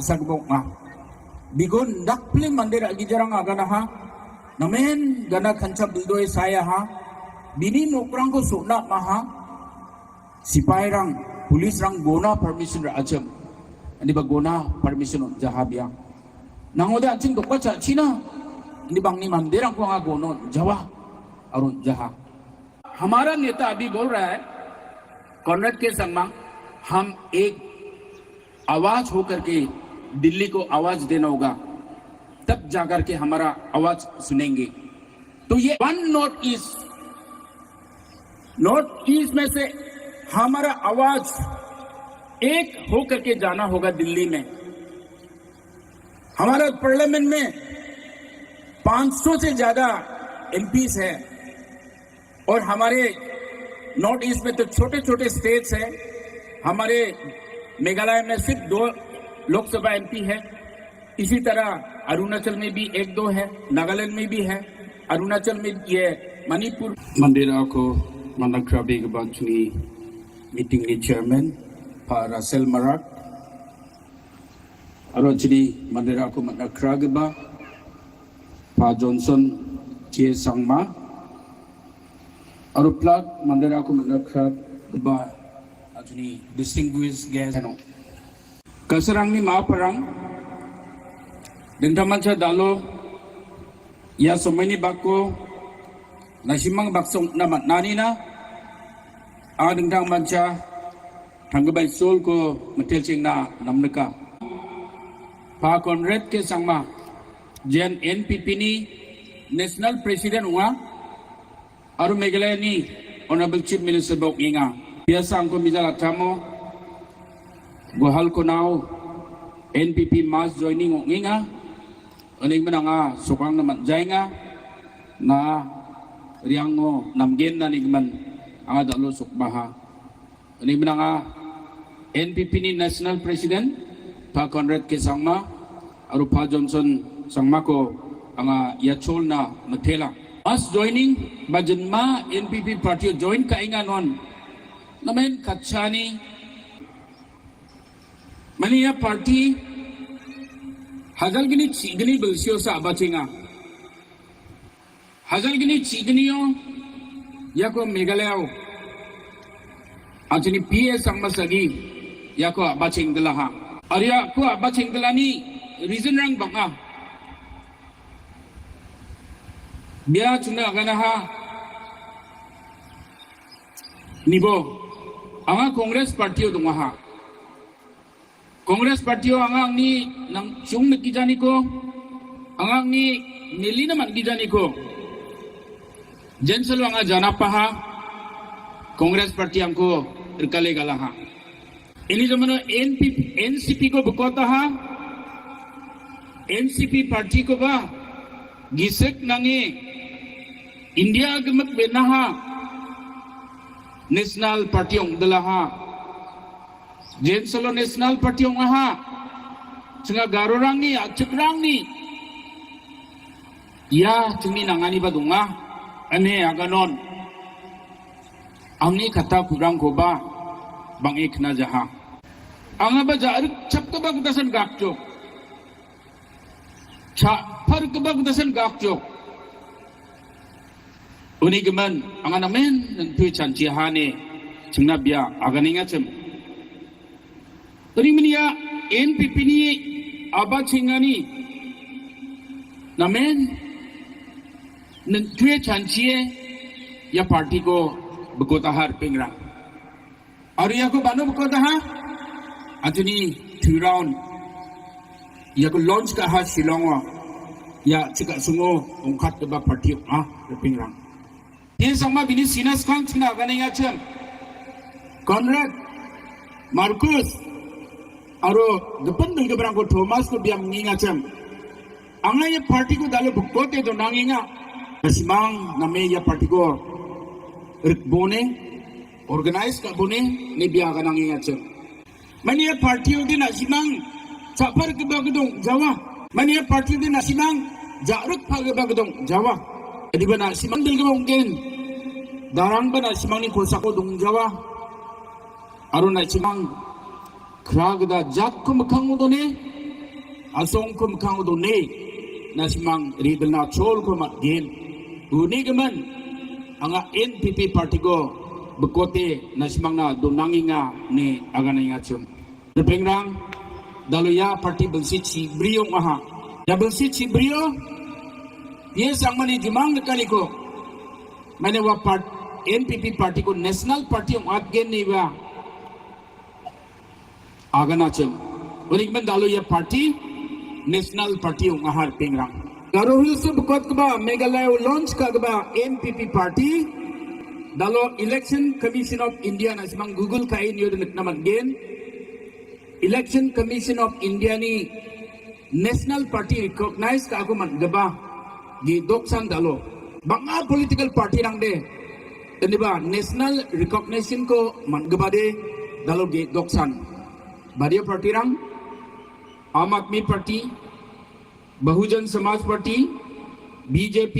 sagbok nga. Bigon dakpli mandir agijarang agana ha. Namen gana kanca bildoy saya ha. Bini nokrang ko suna maha. Sipai rang, pulis rang gona permission ra acem. Ani ba gona permission jahabia. Nangode acing dokpa cha China. Ani bang ni mandir rang ko nga gono Jawa और जहां हमारा नेता अभी बोल रहा है Cornet के सम्मान हम एक आवाज होकर के दिल्ली को आवाज देना होगा तब जाकर के हमारा आवाज सुनेंगे। तो ये वन नॉर्थ ईस्ट में से हमारा आवाज एक होकर के जाना होगा दिल्ली में। हमारा पार्लियामेंट में 500 से ज्यादा एमपीज है और हमारे नॉर्थ ईस्ट में तो छोटे छोटे स्टेट्स हैं। हमारे मेघालय में सिर्फ 2 लोकसभा एमपी है। इसी तरह अरुणाचल में भी 1-2 है, नागालैंड में भी है, अरुणाचल में ये मणिपुर। मंदिरा को मनक्राबी के बांचनी मीटिंग की चेयरमैन पा रासेल मराक अरुणाचली मंदिरा को मनक्रागे बा पा जॉनसन चे संगमा और प्लग मंदिरा को मनक्रागे बा अजनी distinguished guest है नो कसरंगनी महापरंग दंतमंचा दालो या सोमनी बाको नसिमंग बाक्सों नमत नानी ना आ दंतमंचा थंगबाई सोल को मटेल चिंगना नमनका पा कॉन्रेड के संगमा जेन एनपीपी नी नेशनल प्रेसिडेंट हुआ और मेघालय नी ऑनरेबल चीफ मिनिस्टर बोकिंगा बियासा को मिजा लाथामो गोहाल को नाव एनपीपी मास जॉइनिंग होंगेगा अनेक मनांगा सोकांग नमत जाएगा ना रियांगो नमगेन ना निगमन आंगा दालो सुकबाहा अनेक मनांगा एनपीपी नी नेशनल प्रेसिडेंट पा कॉन्रेड के संगमा और पा जॉनसन संगमा को आंगा याचोल ना मथेला मास जॉइनिंग बजन्मा एनपीपी पार्टी जॉइन काइंगा नॉन नमेन कच्चानी मनी यह पार्टी हजल गिनी चीगनी बलसियों से आबाचेंगा हजल गिनी चीगनियों या को मेघालय आचनी पीए संबसगी या को आबाचेंगला हा और या को आबाचेंगला नी रीजन रंग बंगा बिया चुना अगना हा निबो आंगा कांग्रेस पार्टियों दुंगा हा कांग्रेस पार्टियों आंगांगनी नंग चुंग नकीजानी को आंगांगनी नीलीना मनकीजानी को जेंसलो आंगा जाना पहा कांग्रेस पार्टी हमको रिकले गला हा इन्हीं जमानों एनसीपी को बुकोता हा एनसीपी पार्टी को बा गिसक नंगे इंडिया गमक बेना हा नेशनल पार्टी दला हा जेंसलो नेशनल पार्टी हा चंगा गारोरांगनी आचकरांगनी या चंगी नांगानी बदुंगा अने आगानोन आंगनी खता कुरांग को बा बांगे खना जहा आंगा बाजार छपक बग दसन गाकचो छा फर्क बग दसन गाकचो उन्हीं के मन आंगा नमेन नंतु चांची हाने चंगना बिया आगानिंगा चम उन्हीं मनिया एनपीपी नी आबा चिंगानी नमेन नंतु चांची या पार्टी को बकोता हार पिंगरा और या को बानो बकोता हा अजनी 2 राउंड या को लॉन्च का हा शिलोंगवा या चिका सुंगो उनखात के बा पार्टी पिंगरा ये sama bini sinas kan cina ganeng acem Conrad Marcus aro depan dengan berang ko Thomas ko biam nginga acem anga ye party ko dalo bukkote do nanginga simang name ye party ko bone organize ka bone ni biya ka nanginga acem mani ye party ko din simang chapar ke bagdong jawa mani ye party din simang jaruk phage bagdong jawa Edi bana simang dil gawang gen darang bana simang ni kolsako dong jawa aro na simang kragda jat ko makang mo done asong kum kang do ne nasimang ridna chol ko mat gen uni geman anga NPP party go bekote nasimang na do nanginga ne agana nga chum depengrang daluya party bensit si brio aha ya bensit si brio ye sangmani dimang kali ko मैंने वह NPP party को national party आगे नहीं हुआ आगे ना चल और एक में डालो ये पार्टी नेशनल पार्टी आहार पेंगरा गारोहिल से बुकत कबा मेघालय लॉन्च का कबा एनपीपी पार्टी डालो इलेक्शन कमीशन ऑफ इंडिया ना सिमंग गूगल का इन योर नमन गेन इलेक्शन कमीशन ऑफ इंडिया नी नेशनल पार्टी रिकॉग्नाइज का को मन गबा ये दोक्सान डालो banga political party rang de deniba national recognition ko mangabade daloge doksan bariya party rang Aam Aadmi party Bahujan Samaj party BJP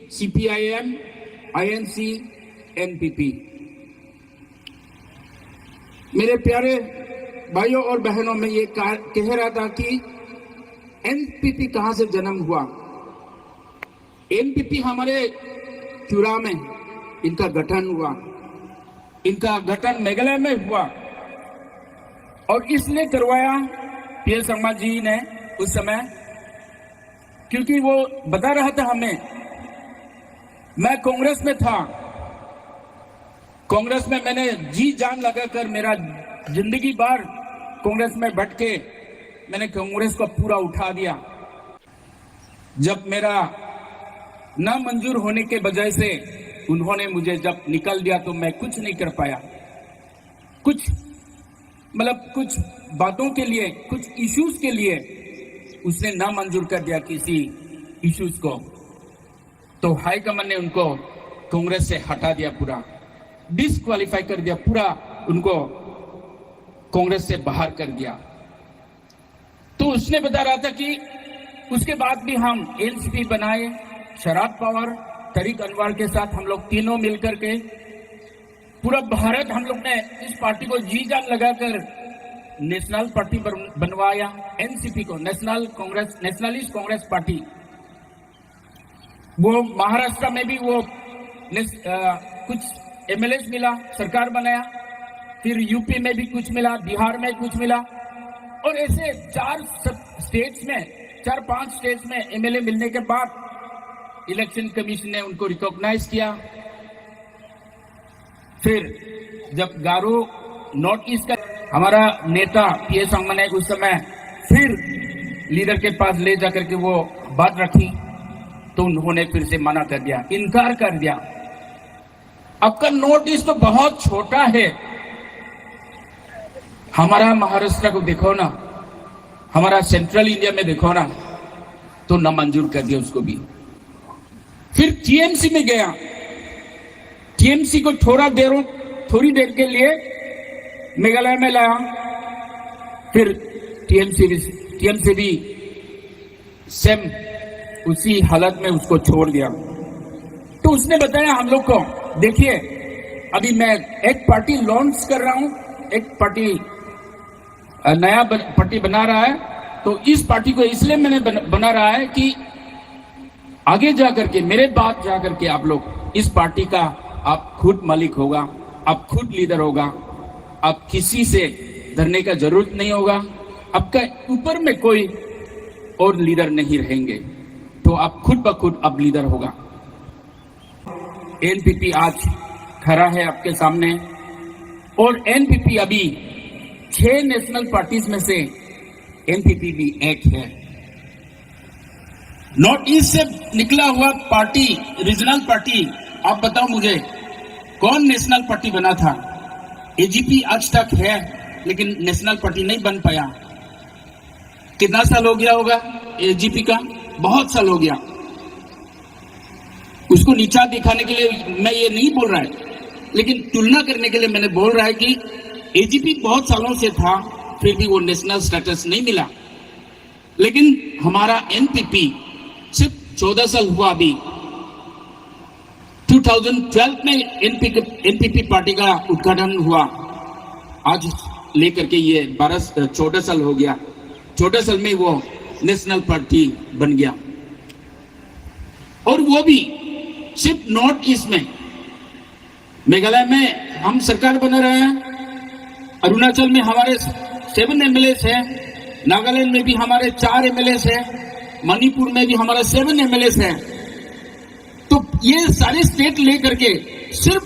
CPIM INC NPP मेरे प्यारे भाइयों और बहनों में ये कह रहा था कि NPP कहां से जन्म हुआ एनपीपी हमारे चुरा में इनका गठन हुआ इनका गठन मेघालय में हुआ और इसने करवाया पीएल शर्मा जी ने उस समय क्योंकि वो बता रहा था हमें मैं कांग्रेस में था कांग्रेस में मैंने जी जान लगाकर मेरा जिंदगी भर कांग्रेस में बैठ के मैंने कांग्रेस को पूरा उठा दिया जब मेरा ना मंजूर होने के वजह से उन्होंने मुझे जब निकल दिया तो मैं कुछ नहीं कर पाया कुछ बातों के लिए कुछ इश्यूज के लिए उसने ना मंजूर कर दिया किसी इश्यूज को तो हाईकमान ने उनको कांग्रेस से हटा दिया पूरा डिस्क्वालीफाई कर दिया पूरा उनको कांग्रेस से बाहर कर दिया तो उसने बता रहा था कि उसके बाद भी हम एनसीपी बनाए शरद पवार तरीक अनवर के साथ हम लोग तीनों मिलकर के पूरा भारत हम लोग ने इस पार्टी को जी जान लगाकर नेशनल पार्टी बनवाया एनसीपी को नेशनलिस्ट कांग्रेस पार्टी वो महाराष्ट्र में भी वो कुछ एमएलए मिला सरकार बनाया फिर यूपी में भी कुछ मिला बिहार में कुछ मिला और ऐसे 4-5 स्टेट्स में एमएलए मिलने के बाद इलेक्शन कमीशन ने उनको रिकॉग्नाइज किया फिर जब गारो नॉर्थ ईस्ट का हमारा नेता पीएल शर्मा ने उस समय फिर लीडर के पास ले जाकर के वो बात रखी तो उन्होंने फिर से मना कर दिया इनकार कर दिया आपका नॉर्थ ईस्ट तो बहुत छोटा है हमारा महाराष्ट्र को देखो ना हमारा सेंट्रल इंडिया में देखो ना तो न मंजूर कर दिया उसको भी फिर टीएमसी में गया टीएमसी को थोड़ी देर के लिए मेघालय में लाया फिर टीएमसी भी सेम उसी हालत में उसको छोड़ दिया तो उसने बताया हम लोग को देखिए अभी मैं एक पार्टी लॉन्च कर रहा हूं एक पार्टी नया पार्टी बना रहा है तो इस पार्टी को इसलिए मैंने बना रहा है कि आगे जाकर के मेरे बाद जाकर के आप लोग इस पार्टी का आप खुद मालिक होगा आप खुद लीडर होगा आप किसी से डरने का जरूरत नहीं होगा आपका ऊपर में कोई और लीडर नहीं रहेंगे तो आप खुद ब खुद अब लीडर होगा एनपीपी आज खड़ा है आपके सामने और एनपीपी अभी 6 नेशनल पार्टीज में से एनपीपी भी एक है नॉर्थ ईस्ट से निकला हुआ पार्टी रीजनल पार्टी आप बताओ मुझे कौन नेशनल पार्टी बना था एजीपी आज तक है लेकिन नेशनल पार्टी नहीं बन पाया कितना साल हो गया होगा एजीपी का बहुत साल हो गया उसको नीचा दिखाने के लिए मैं ये नहीं बोल रहा है लेकिन तुलना करने के लिए मैंने बोल रहा है कि एजीपी बहुत सालों से था फिर भी वो नेशनल स्टेटस नहीं मिला लेकिन हमारा एनपीपी सिर्फ 14 साल हुआ अभी 2012 में एनपीपी पार्टी का उद्घाटन हुआ आज लेकर के ये 14 साल हो गया 14 साल में वो नेशनल पार्टी बन गया। और वो भी सिर्फ नॉर्थ ईस्ट में, मेघालय में हम सरकार बना रहे हैं, अरुणाचल में हमारे 7 एमएलएस है, नागालैंड में भी हमारे 4 एमएलएस है, मणिपुर में भी हमारा 7 एमएलएस है। तो ये सारे स्टेट लेकर के सिर्फ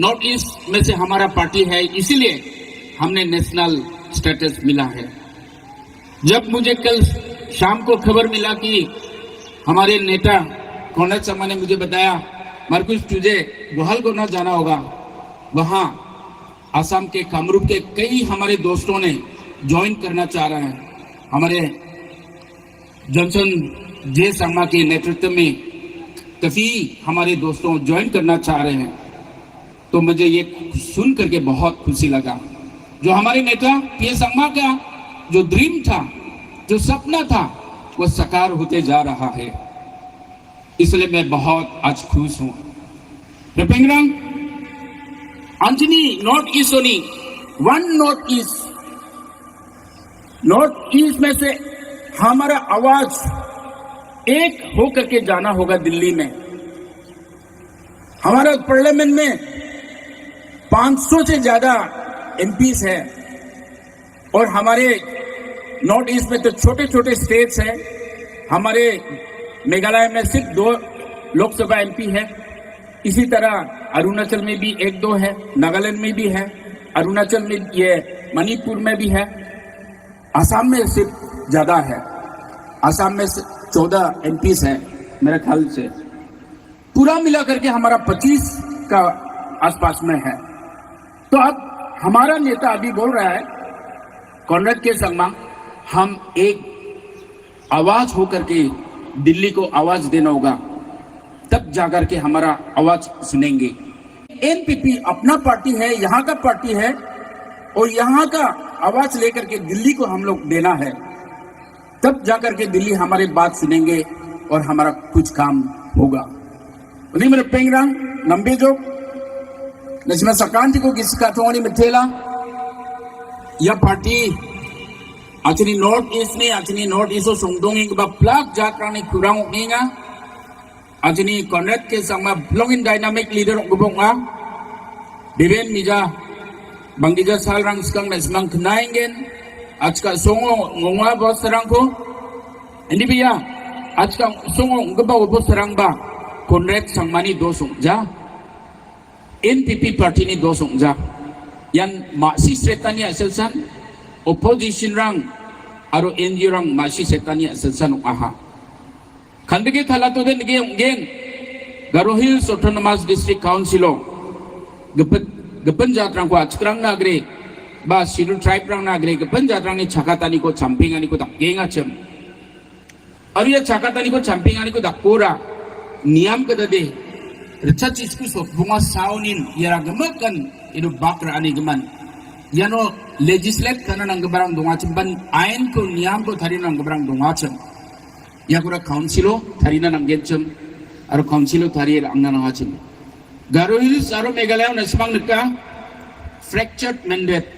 नॉर्थ ईस्ट में से हमारा पार्टी है, इसीलिए हमने नेशनल स्टेटस मिला है। जब मुझे कल शाम को खबर मिला कि हमारे नेता कॉर्नेल शर्मा ने मुझे बताया, मार्कुस तुझे गुहाल को न जाना होगा, वहां आसाम के कामरूप के कई हमारे दोस्तों ने ज्वाइन करना चाह रहे हैं। हमारे जॉनसन जे शर्मा के नेतृत्व में काफी हमारे दोस्तों ज्वाइन करना चाह रहे हैं। तो मुझे ये सुन करके बहुत खुशी लगा। जो हमारे नेता पी शर्मा का जो ड्रीम था, जो सपना था, वो साकार होते जा रहा है, इसलिए मैं बहुत आज खुश हूं। रपेंगरंग अंजनी नॉर्थ ईस्ट होनी, वन नॉर्थ ईस्ट में से हमारा आवाज एक होकर के जाना होगा दिल्ली में। हमारा पार्लियामेंट में 500 से ज्यादा एमपीज है, और हमारे नॉर्थ ईस्ट में तो छोटे छोटे स्टेट्स हैं। हमारे मेघालय में सिर्फ 2 लोकसभा एमपी है, इसी तरह अरुणाचल में भी 1-2 है, नागालैंड में भी है, अरुणाचल में ये मणिपुर में भी है, आसाम में सिर्फ ज्यादा है। आसाम में 14 एमपीज है मेरे ख्याल से। पूरा मिला करके हमारा 25 का आसपास में है। तो अब हमारा नेता अभी बोल रहा है, कॉर्नेल के शर्मा, हम एक आवाज होकर के दिल्ली को आवाज देना होगा, तब जाकर के हमारा आवाज सुनेंगे। एनपीपी अपना पार्टी है, यहाँ का पार्टी है, और यहाँ का आवाज लेकर के दिल्ली को हम लोग देना है, तब जाकर के दिल्ली हमारे बात सुनेंगे और हमारा कुछ काम होगा। नहीं मेरे पेंगरांग नंबे जो नजमा सकांति को किसी का तो में थेला, यह पार्टी आचनी नॉर्थ ईस्ट ने आचनी नॉर्थ ईस्ट सोंगदोंग के बाद प्लाक जात्रा ने खुरांग उठनेगा, आचनी कॉर्नेल के संग ब्लॉग इन डायनामिक लीडर उगबोंगा, डिवेन मिजा बंगीजा साल रंग स्कंग नस्मंग खनाएंगे, आज का सोंगो ngongwa bos serangko, ini biya, आज का सोंगो ngba bos serangba, कॉर्नेल संगमानी 2 सोंगजा, एनपीपी पार्टी ने 2 सोंगजा, yan मासी सेतानी असेलसन opposition rang aro NGO rang masih setani asalsan aha khandege thala to den gen Garo Hills Autonomous District Council gepen jatrang ko achkrang nagre ba scheduled tribe rang nagre gepen jatrang ni chakatani ko champingani ko dakgenga chem ariya chakatani ko champingani ko dakora niam kadade recha chisku so bunga saunin yara gemakan idu bakra ani geman yano legislate karena nang barang dongacem ban ain ko niam ko thari nang barang dongacem ya kura councilo thari na nang gecem aro councilo thari angna nangacem Garo Hills aro Meghalaya nasmang neka fractured mandate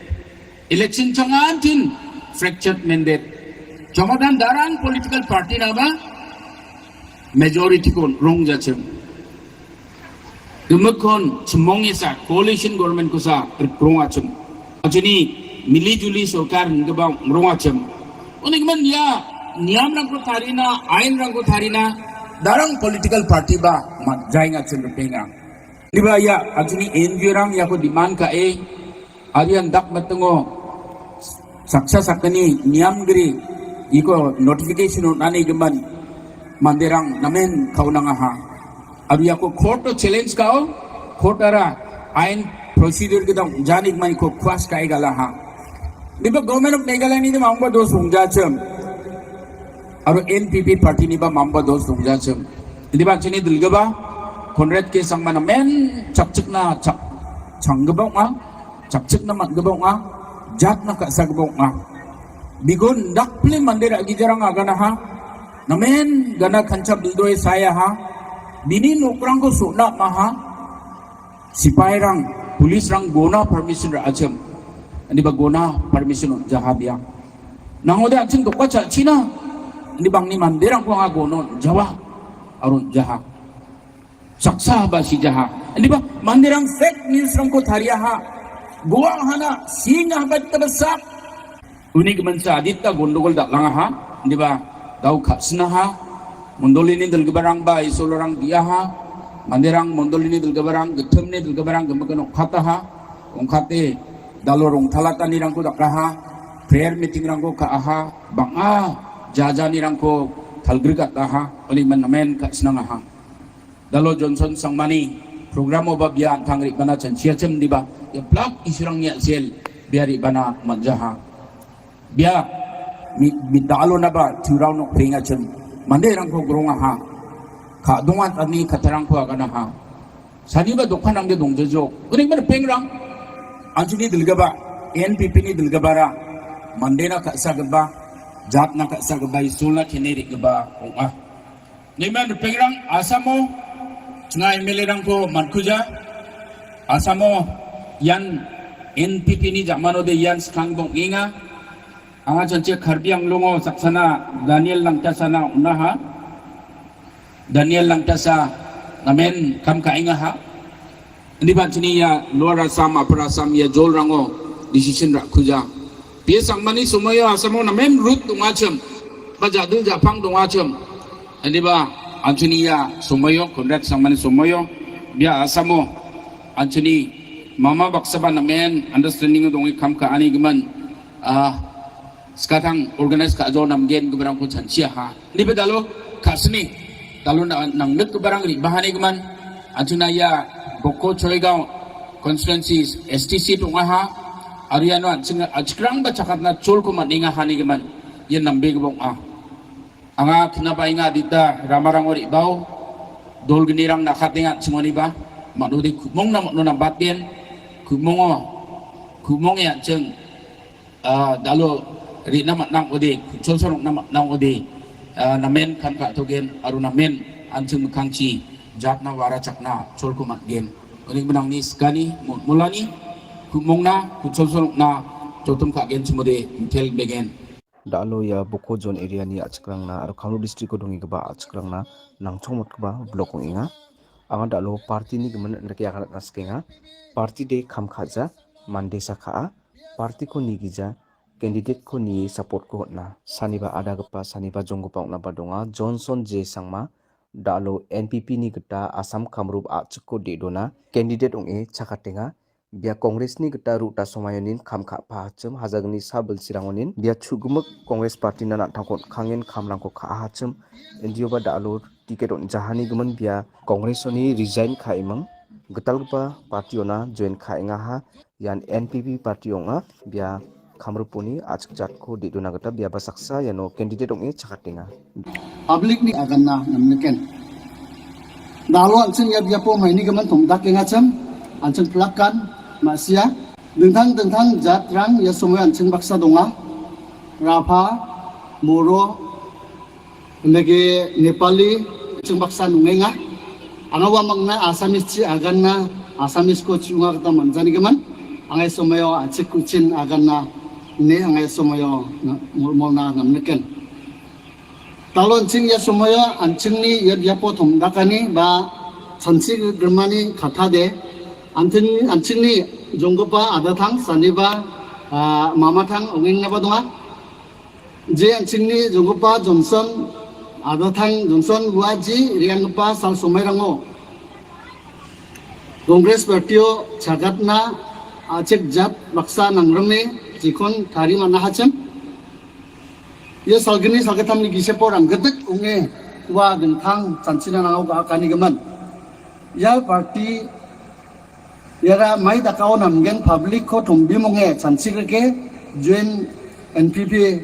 election changantin fractured mandate jomadan daran political party na ba majority ko rong jacem Dumekon semong isa coalition government ko sa rong acem Ajini मिली जुली सरकार मरुआचम उन्हें या नियम रंग को थारीना आइन रंग को थारीना Darrang political party बा जाएगा चल रुपेगा निबा या अजनी एनजीओ रंग या को डिमांड का आर्यन दक मतंगो सक्सा सकनी नियम गिरी इको नोटिफिकेशन नानी गमन मंदिरंग नमेन खाउनंगा हा अब या को कोर्ट तो चैलेंज काओ कोर्ट अरा आइन प्रोसीजर के दम जानिक मानी को क्वास काएगा ला हा निबा गवर्नमेंट ऑफ मेघालय नि मांबा 2 सुंगजाचम और एनपीपी पार्टी निबा मांबा 2 सुंगजाचम निबा चनी दिलगबा कॉर्नेल के संगमान मेन चपचकना चंगबोंगा चपचकना मतगबोंगा जातना का सगबोंगा बिगुन dakple मंदिर अगिजरंग आगना हा नमेन गना खंचा बिलदोय साया हा बिनी नोकरंग को सोना महा सिपाही रंग पुलिस रंग गोना परमिशन राजम अनि बा गोना परमिशन जहाबिया Nangode anjing dokwa ca Cina. Di bang ni mandirang ko ngago non Jawa arun jaha. Saksa ba si jaha. Di ba mandirang fake news rang ko thariyaha. Guwang hana singa bat tabasak. Unik man sa adita gondogol dak langaha. Di ba daw kapsnaha. Mondolini dal gabarang ba isolorang diaha. Mandirang mondolini dal gabarang getemne dal gabarang gemaganok khataha. Ongkate dalorong talatan nirang ko dakaha. Prayer meeting rangko kaaha banga jajani rangko talgrigat aha oli manamen ka senangaha dalo Johnson sangmani programo babia tangri bana chan siacem diba ya plak isirang nya sel biari bana manjaha bia mi dalo na ba turau nok pringa chem mande rangko grongaha ka dongat ani katarang ko aganaha sani ba dokhan angge dongjejo uning man pengrang anjuni dilgaba NPP ni dilgabara Mandena kak sagaba, jat na kak sagaba isulna kineri gaba ongah. Niman pengrang asamo, cengai melerang ko mankuja, asamo yan NPP ni jamano de yan skang dong inga, anga jance karbiang longo saksana Daniel Langtasana unaha, Daniel Langtasa namen kam ka inga ha. Ini ba cini ya luar asam upper asam ya jol rango decision rak kuja. Biasang mani sumayo asamo na mem root tungacem bajadul japang tungacem hindi ba Antonia sumayo konrat sang mani sumayo dia asamo Anthony mama baksaba na men understanding dong ikam ka ani gaman sekarang organize ka ajo namgen kebarang ko chansia ha hindi ba dalo kasni dalo nang net kebarang ri bahani gaman Antonia boko choigaw constituencies STC tungaha Ariano ajkrang ba cakat na chol ko maninga hani gaman yan nambe gabong anga kinabay nga dita ramarang ori baw dol ginirang nakatinga singoni ba manudi kumong na no batin kumong ya ceng dalo ri na nang odi chol sorong na odi namen kan ka togen aru namen anjung kangchi jat na wara cakna chol ko matgen uning menang ni skani mulani kumong na kutsol na jotum kagen sumode tel begen dalo ya boko zone area ni achkrang na aru Kamrup district ko dongi gaba achkrang na nangchongmot gaba blok inga anga dalo party ni gemen reki akan naskenga party de kham khaja mande sakha party ko ni gija candidate ko ni support ko na saniba ada gapa saniba jonggopa na badonga Johnson J Sangma dalo NPP ni geta Assam Kamrup achko de dona candidate ong chakatenga Bia Kongres ni geta ruta somayonin kam kha phachem hajagni sabel sirangonin bia chugumuk Kongres party na thangkon khangen khamrangko kha hachem ndio ba dalo ticket on jahani guman bia Kongres ni resign khaimang getalpa party ona join khainga ha yan NPP party onga bia Kamrupuni achjat ko diduna geta bia basaksa yano candidate ong chakatenga public ni aganna namneken dalo anchen ya bia po maini guman thomdak kenga cham anchen plakan Masia, dengtang jatrang ya semua ancen baksa donga, Rapa, Moro, nege Nepali, ancen baksa nungenga, angawa magna Asamis ci aganna, Asamis ko cunga kata manjani gaman, angai semuayo acik kucin aganna, ini angai semuayo mulna namneken. Talon cing ya semuayo ancen ni ya diapo thomdakani ba sansi germani kata de. Anchini jonggopa adatang saniba mamatang ongeng naba donga je anchini jonggopa Johnson adatang Johnson buaji riangpa sal somairango Kongres partio jagatna acek jat baksa nangrame jikon thari mana hacem ya salgini salgatam ni giseporang gedek unge wa dengtang chanchina nangau ga kani gaman ya parti Yara mai dakao namgen public ko thumbi monge chansigreke join NPP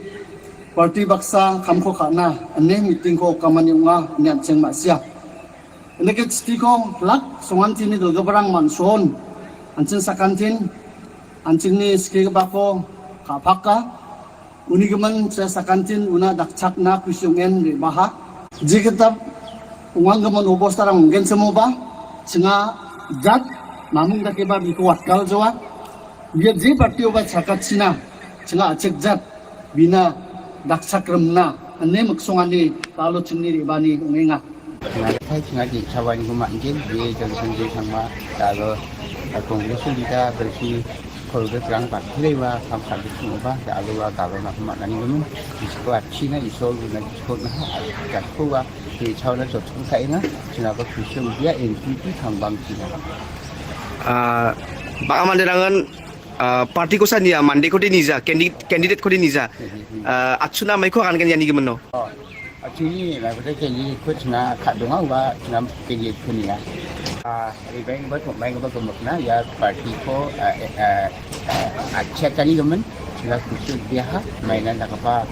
party baksa kamko khana ane meeting ko kamani unga nyan cheng masia eneke stiko lak songantini dolgabarang manson ancin sakantin ancini ske bako kapaka unigeman sa sakantin una dakchakna kusyungen de baha jikitab ungang gaman obostarang gen semoba singa jat Mamung da keba bikuat kal jawa biar je partio ba chakat sina chenga acek jat bina daksakremna ane maksongani talo chingni ribani ungenga Thay ngaji sawan gumanjin di jangsan di sama kalau kongres kita bersih kalau terang lewa kamkar di semua kalau kalau nak maknani gumun di sekolah Cina isol guna di sekolah kat kuwa di cawan itu tungkai na Cina ko fisum dia NPP kambang Cina. Bak aman derangan parti ko sa niya mande ko din niya candidate ko din niya atsuna may ko kan kan yani gimano. Sini lah kita jadi ikut Cina kat dongau wa Cina pergi dunia. Ibang buat main buat kemakna ya parti ko aceh tadi gemen Cina khusus dia mainan tak apa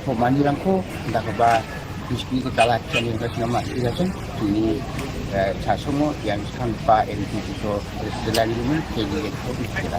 pemani langko tak apa meski kita lah Cina kita nama kita kan ini semua yang sampai NPP itu selain gemen jadi ikut kita.